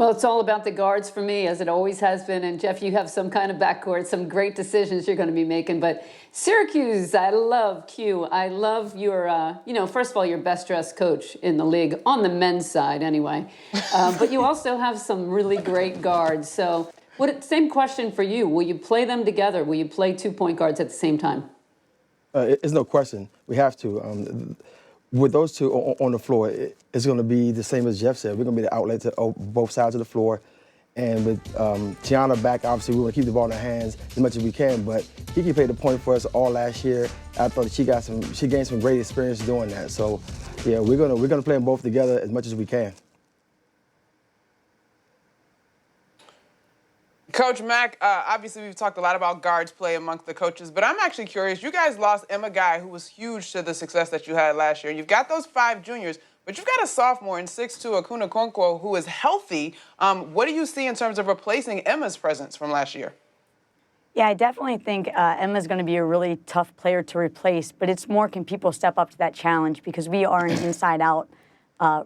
Well, it's all about the guards for me, as it always has been. And Jeff, you have some kind of backcourt, some great decisions you're going to be making. But Syracuse, I love Q. I love your, first of all, your best dressed coach in the league, on the men's side anyway. But you also have some really great guards. So same question for you. Will you play them together? Will you play 2 point guards at the same time? It's no question. We have to. With those two on the floor, it's going to be the same as Jeff said. We're going to be the outlet to both sides of the floor. And with Tiana back, obviously, we want to keep the ball in our hands as much as we can. But Kiki played the point for us all last year. I thought she gained some great experience doing that. So, yeah, we're gonna play them both together as much as we can. Coach Mack, obviously we've talked a lot about guards play amongst the coaches, but I'm actually curious. You guys lost Emma Guy, who was huge to the success that you had last year. You've got those 5 juniors, but you've got a sophomore in 6'2", Akuna Konkwo, who is healthy. What do you see in terms of replacing Emma's presence from last year? Yeah, I definitely think Emma's going to be a really tough player to replace, but it's more, can people step up to that challenge, because we are an inside-out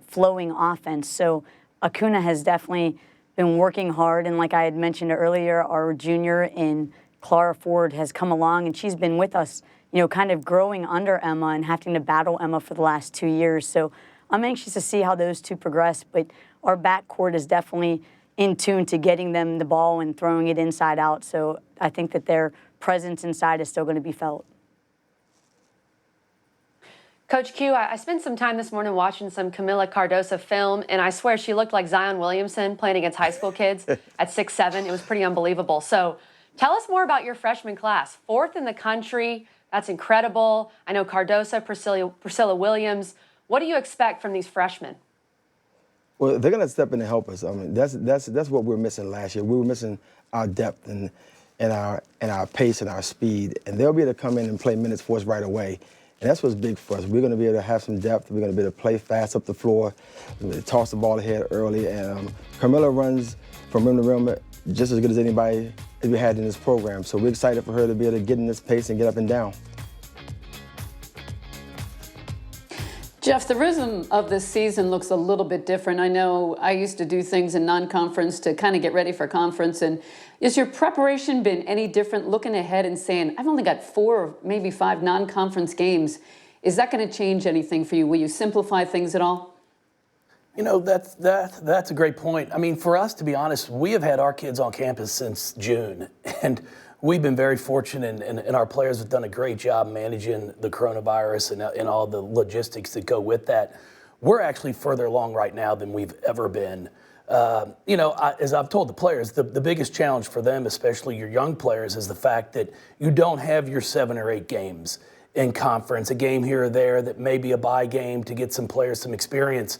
flowing offense. So Akuna has definitely been working hard, and like I had mentioned earlier, our junior in Clara Ford has come along, and she's been with us, kind of growing under Emma and having to battle Emma for the last 2 years. So I'm anxious to see how those two progress, but our backcourt is definitely in tune to getting them the ball and throwing it inside out. So I think that their presence inside is still going to be felt. Coach Q, I spent some time this morning watching some Camila Cardoso film, and I swear she looked like Zion Williamson playing against high school kids at 6'7". It was pretty unbelievable. So tell us more about your freshman class. 4th in the country. That's incredible. I know Cardoso, Priscilla Williams. What do you expect from these freshmen? Well, they're going to step in and help us. I mean, that's what we were missing last year. We were missing our depth and our pace and our speed, and they'll be able to come in and play minutes for us right away. And that's what's big for us. We're going to be able to have some depth. We're going to be able to play fast up the floor, toss the ball ahead early. And Carmilla runs from rim to rim just as good as anybody that we had in this program. So we're excited for her to be able to get in this pace and get up and down. Jeff, the rhythm of this season looks a little bit different. I know I used to do things in non-conference to kind of get ready for conference. And has your preparation been any different, looking ahead and saying, I've only got 4 or maybe 5 non-conference games? Is that going to change anything for you? Will you simplify things at all? That's a great point. I mean, for us, to be honest, we have had our kids on campus since June. And we've been very fortunate, and our players have done a great job managing the coronavirus and all the logistics that go with that. We're actually further along right now than we've ever been. As I've told the players, the biggest challenge for them, especially your young players, is the fact that you don't have your 7 or 8 games in conference, a game here or there that may be a bye game to get some players some experience.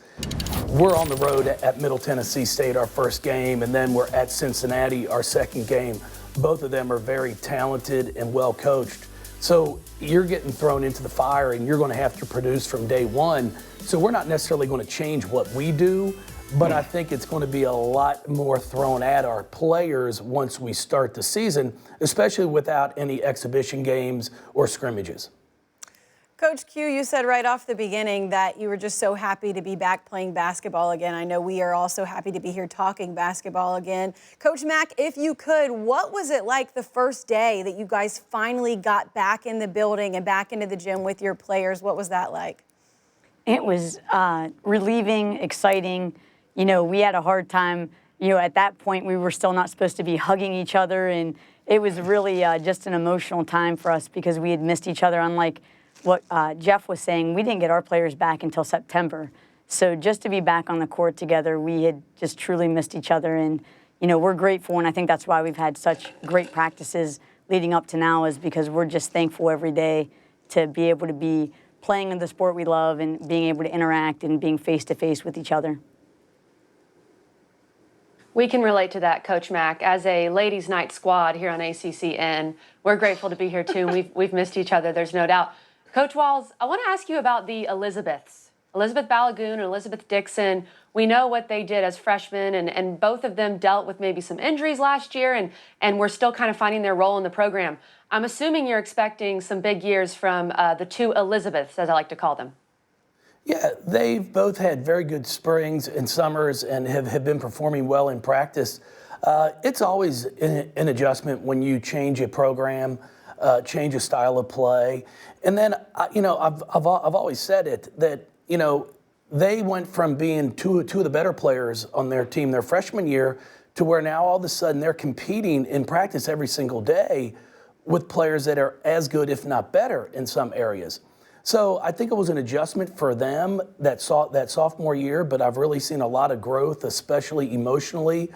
We're on the road at Middle Tennessee State, our first game, and then we're at Cincinnati, our second game. Both of them are very talented and well coached. So you're getting thrown into the fire and you're going to have to produce from day one. So we're not necessarily going to change what we do, but I think it's going to be a lot more thrown at our players once we start the season, especially without any exhibition games or scrimmages. Coach Q, you said right off the beginning that you were just so happy to be back playing basketball again. I know we are also happy to be here talking basketball again. Coach Mack, if you could, what was it like the first day that you guys finally got back in the building and back into the gym with your players? What was that like? It was relieving, exciting. We had a hard time. At that point, we were still not supposed to be hugging each other, and it was really just an emotional time for us because we had missed each other. Unlike what Jeff was saying, we didn't get our players back until September. So just to be back on the court together, we had just truly missed each other. And, we're grateful, and I think that's why we've had such great practices leading up to now, is because we're just thankful every day to be able to be playing in the sport we love and being able to interact and being face-to-face with each other. We can relate to that, Coach Mack. As a ladies' night squad here on ACCN, we're grateful to be here, too. We've missed each other, there's no doubt. Coach Walls, I want to ask you about the Elizabeths. Elizabeth Balagoon and Elizabeth Dixon. We know what they did as freshmen, and both of them dealt with maybe some injuries last year, and we're still kind of finding their role in the program. I'm assuming you're expecting some big years from the 2 Elizabeths, as I like to call them. Yeah, they've both had very good springs and summers and have been performing well in practice. It's always an adjustment when you change a program, change a style of play. And then, I've always said it that, they went from being two of the better players on their team their freshman year to where now all of a sudden they're competing in practice every single day with players that are as good, if not better, in some areas. So I think it was an adjustment for them that sophomore year, but I've really seen a lot of growth, especially emotionally,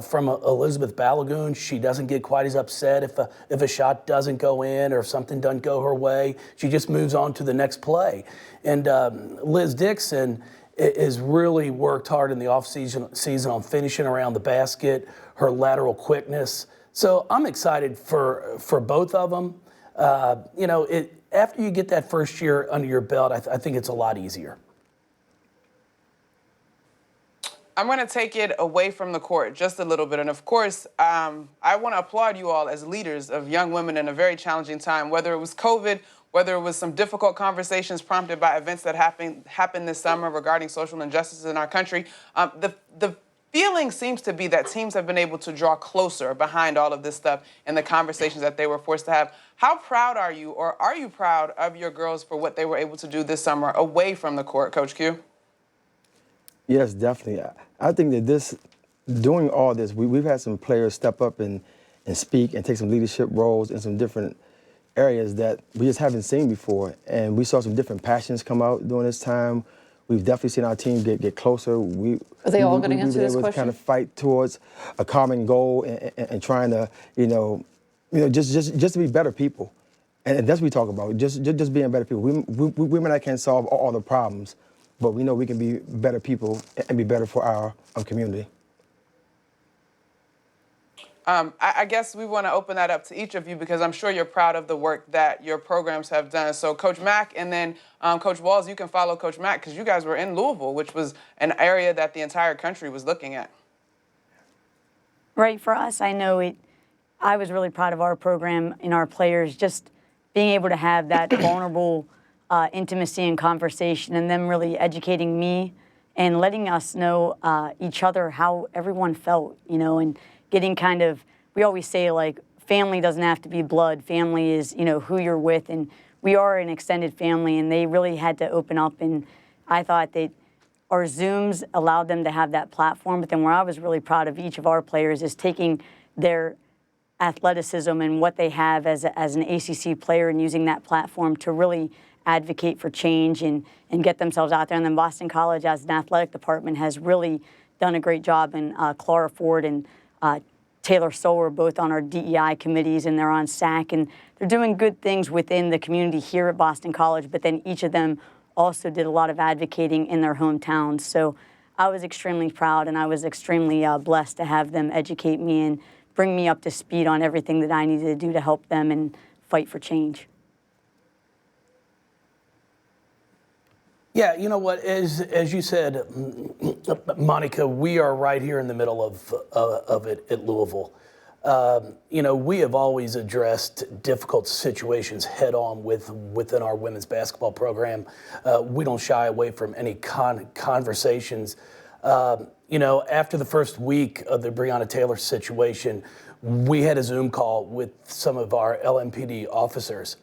from Elizabeth Balagoon. She doesn't get quite as upset if a shot doesn't go in or if something doesn't go her way. She just moves on to the next play. And Liz Dixon has really worked hard in the offseason on finishing around the basket, her lateral quickness. So I'm excited for both of them. After you get that first year under your belt, I think it's a lot easier. I'm going to take it away from the court just a little bit. And of course, I want to applaud you all as leaders of young women in a very challenging time, whether it was COVID, whether it was some difficult conversations prompted by events that happened this summer regarding social injustices in our country. The feeling seems to be that teams have been able to draw closer behind all of this stuff and the conversations that they were forced to have. How proud are you, or are you proud of your girls for what they were able to do this summer away from the court, Coach Q? Yes, definitely. I think that doing all this, we've had some players step up and speak and take some leadership roles in some different areas that we just haven't seen before. And we saw some different passions come out during this time. We've definitely seen our team get closer. Are they all going to answer this question? We've been able to kind of fight towards a common goal and trying to, just to be better people. And that's what we talk about, just being better people. We may not can solve all the problems, but we know we can be better people and be better for our community. I guess we want to open that up to each of you because I'm sure you're proud of the work that your programs have done. So Coach Mack and then Coach Walls, you can follow Coach Mack because you guys were in Louisville, which was an area that the entire country was looking at. Right, for us, I know I was really proud of our program and our players, just being able to have that vulnerable intimacy and conversation, and them really educating me and letting us know each other how everyone felt, and getting kind of, we always say, like, family doesn't have to be blood. Family is, who you're with, and we are an extended family, and they really had to open up, and I thought that our Zooms allowed them to have that platform. But then where I was really proud of each of our players is taking their athleticism and what they have as an ACC player and using that platform to really advocate for change and get themselves out there. And then Boston College, as an athletic department, has really done a great job. And Clara Ford and Taylor Stoll are both on our DEI committees, and they're on SAC, and they're doing good things within the community here at Boston College. But then each of them also did a lot of advocating in their hometowns. So I was extremely proud, and I was extremely blessed to have them educate me and bring me up to speed on everything that I needed to do to help them and fight for change. Yeah, you know what? As you said, Monica, we are right here in the middle of it at Louisville. We have always addressed difficult situations head on within our women's basketball program. We don't shy away from any conversations. After the first week of the Breonna Taylor situation, we had a Zoom call with some of our LMPD officers.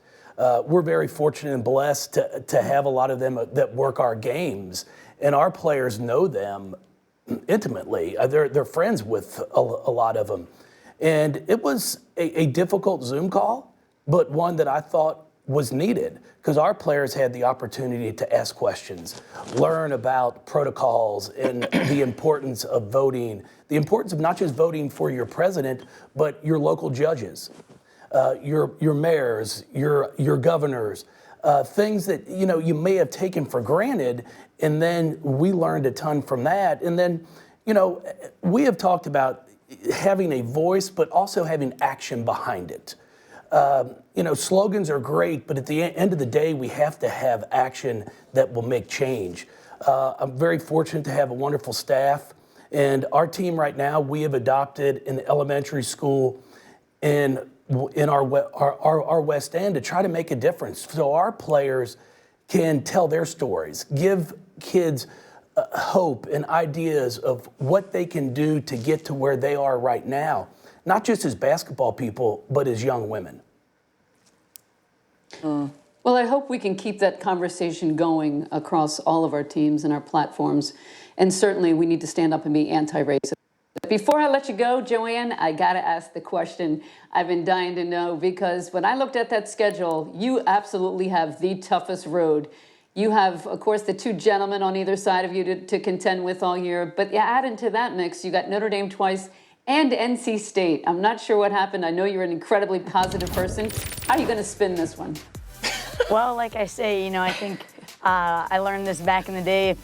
We're very fortunate and blessed to have a lot of them that work our games, and our players know them intimately. They're friends with a lot of them. And it was a difficult Zoom call, but one that I thought was needed because our players had the opportunity to ask questions, learn about protocols and the importance of voting, the importance of not just voting for your president, but your local judges, your mayors, your governors, things that you may have taken for granted. And then we learned a ton from that. And then, we have talked about having a voice, but also having action behind it. Slogans are great, but at the end of the day, we have to have action that will make change. I'm very fortunate to have a wonderful staff, and our team right now, we have adopted an elementary school in our West End to try to make a difference. So our players can tell their stories, give kids hope and ideas of what they can do to get to where they are right now, not just as basketball people, but as young women. Well, I hope we can keep that conversation going across all of our teams and our platforms. And certainly we need to stand up and be anti-racist. Before I let you go, Joanne, I got to ask the question I've been dying to know, because when I looked at that schedule, you absolutely have the toughest road. You have, of course, the two gentlemen on either side of you to contend with all year. But you add into that mix, you got Notre Dame twice and NC State. I'm not sure what happened. I know you're an incredibly positive person. How are you going to spin this one? Well, like I say, I think I learned this back in the day. If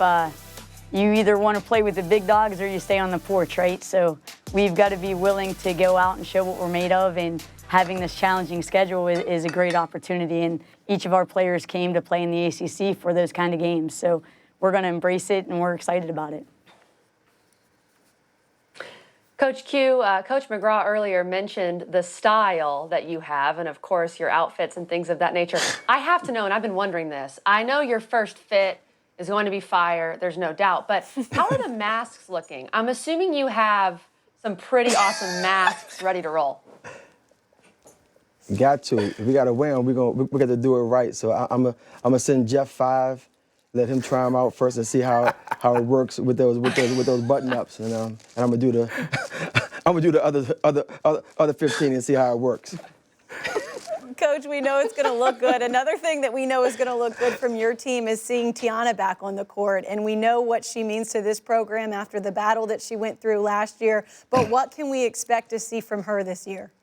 you either want to play with the big dogs or you stay on the porch, right? So we've got to be willing to go out and show what we're made of, and having this challenging schedule is a great opportunity. And each of our players came to play in the ACC for those kind of games. So we're going to embrace it, and we're excited about it. Coach Q, Coach McGraw earlier mentioned the style that you have, and of course your outfits and things of that nature. I have to know, and I've been wondering this, I know your first fit is going to be fire, there's no doubt, but how are the masks looking? I'm assuming you have some pretty awesome masks ready to roll. Got to. If we got to wear them, we got to do it right. So I'm gonna send Jeff 5, let him try them out first and see how it works with those button ups, and I'm gonna do the other 15 and see how it works. Coach, we know it's going to look good. Another thing that we know is going to look good from your team is seeing Tiana back on the court. And we know what she means to this program after the battle that she went through last year. But what can we expect to see from her this year?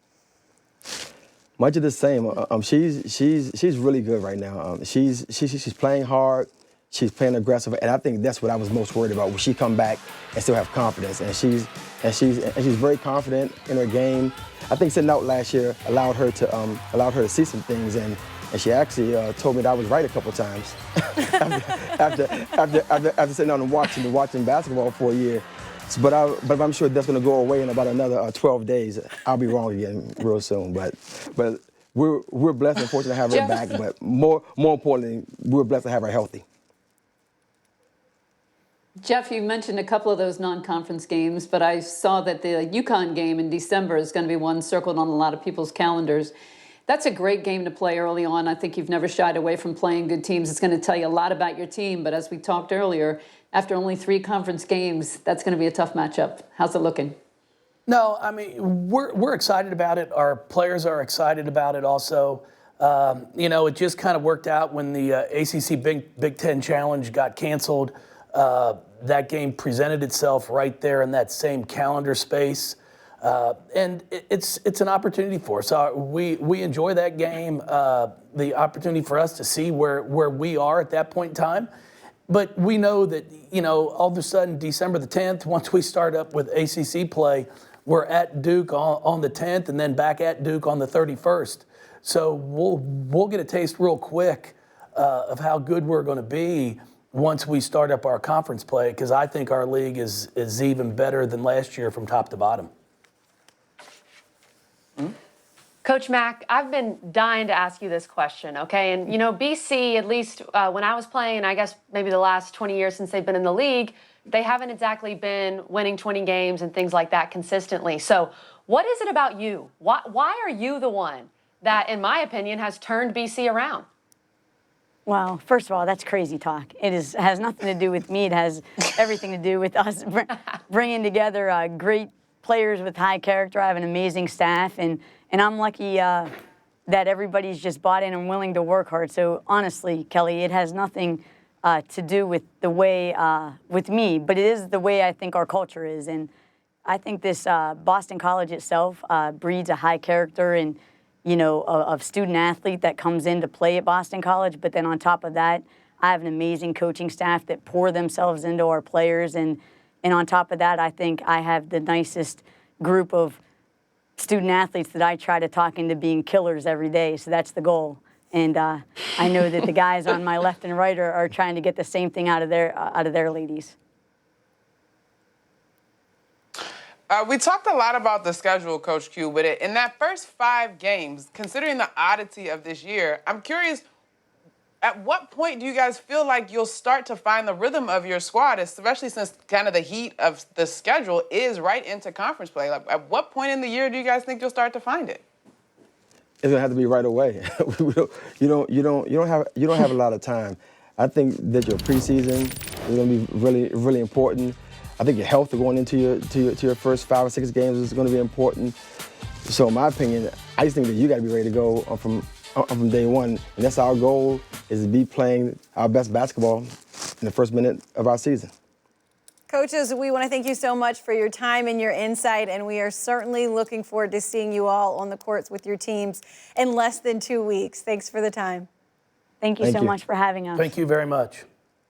Much of the same. She's really good right now. She's playing hard. She's playing aggressive, and I think that's what I was most worried about. When she come back and still have confidence, and she's very confident in her game. I think sitting out last year allowed her to see some things, and she actually told me that I was right a couple times after sitting down and watching basketball for a year. But I'm sure that's going to go away in about another 12 days. I'll be wrong again real soon. But we're blessed and fortunate to have her back. But more importantly, we're blessed to have her healthy. Jeff, you mentioned a couple of those non-conference games, but I saw that the UConn game in December is going to be one circled on a lot of people's calendars. That's a great game to play early on. I think you've never shied away from playing good teams. It's going to tell you a lot about your team, but as we talked earlier, after only 3 conference games, that's going to be a tough matchup. How's it looking? No, I mean, we're excited about it. Our players are excited about it also. It just kind of worked out when the ACC Big Ten Challenge got canceled. That game presented itself right there in that same calendar space. And it's an opportunity for us. We enjoy that game, the opportunity for us to see where we are at that point in time. But we know that, all of a sudden, December the 10th, once we start up with ACC play, we're at Duke on the 10th and then back at Duke on the 31st. So we'll get a taste real quick of how good we're going to be once we start up our conference play, because I think our league is even better than last year from top to bottom. Coach Mack, I've been dying to ask you this question, okay? And, BC, at least when I was playing, and I guess maybe the last 20 years since they've been in the league, they haven't exactly been winning 20 games and things like that consistently. So what is it about you? Why are you the one that, in my opinion, has turned BC around? Well, first of all, that's crazy talk. It has nothing to do with me. It has everything to do with us bringing together great players with high character. I have an amazing staff, and I'm lucky that everybody's just bought in and willing to work hard. So honestly, Kelly, it has nothing to do with the way, with me, but it is the way I think our culture is. And I think this Boston College itself breeds a high character and, of student athlete that comes in to play at Boston College. But then on top of that, I have an amazing coaching staff that pour themselves into our players. And on top of that, I think I have the nicest group of student athletes that I try to talk into being killers every day. So that's the goal. And I know that the guys on my left and right are trying to get the same thing out of their ladies. We talked a lot about the schedule, Coach Q, but in that first 5 games, considering the oddity of this year, I'm curious, At what point do you guys feel like you'll start to find the rhythm of your squad, especially since kind of the heat of the schedule is right into conference play? Like, at what point in the year do you guys think you'll start to find it? It's gonna have to be right away. You don't have a lot of time. I think that your preseason is gonna be really important. I think your health going into your first 5 or 6 games is gonna be important. So in my opinion, I just think that you gotta be ready to go from day one. And that's our goal, is to be playing our best basketball in the first minute of our season. Coaches, we want to thank you so much for your time and your insight, and we are certainly looking forward to seeing you all on the courts with your teams in less than 2 weeks. Thanks for the time. Thank you so much for having us. Thank you very much.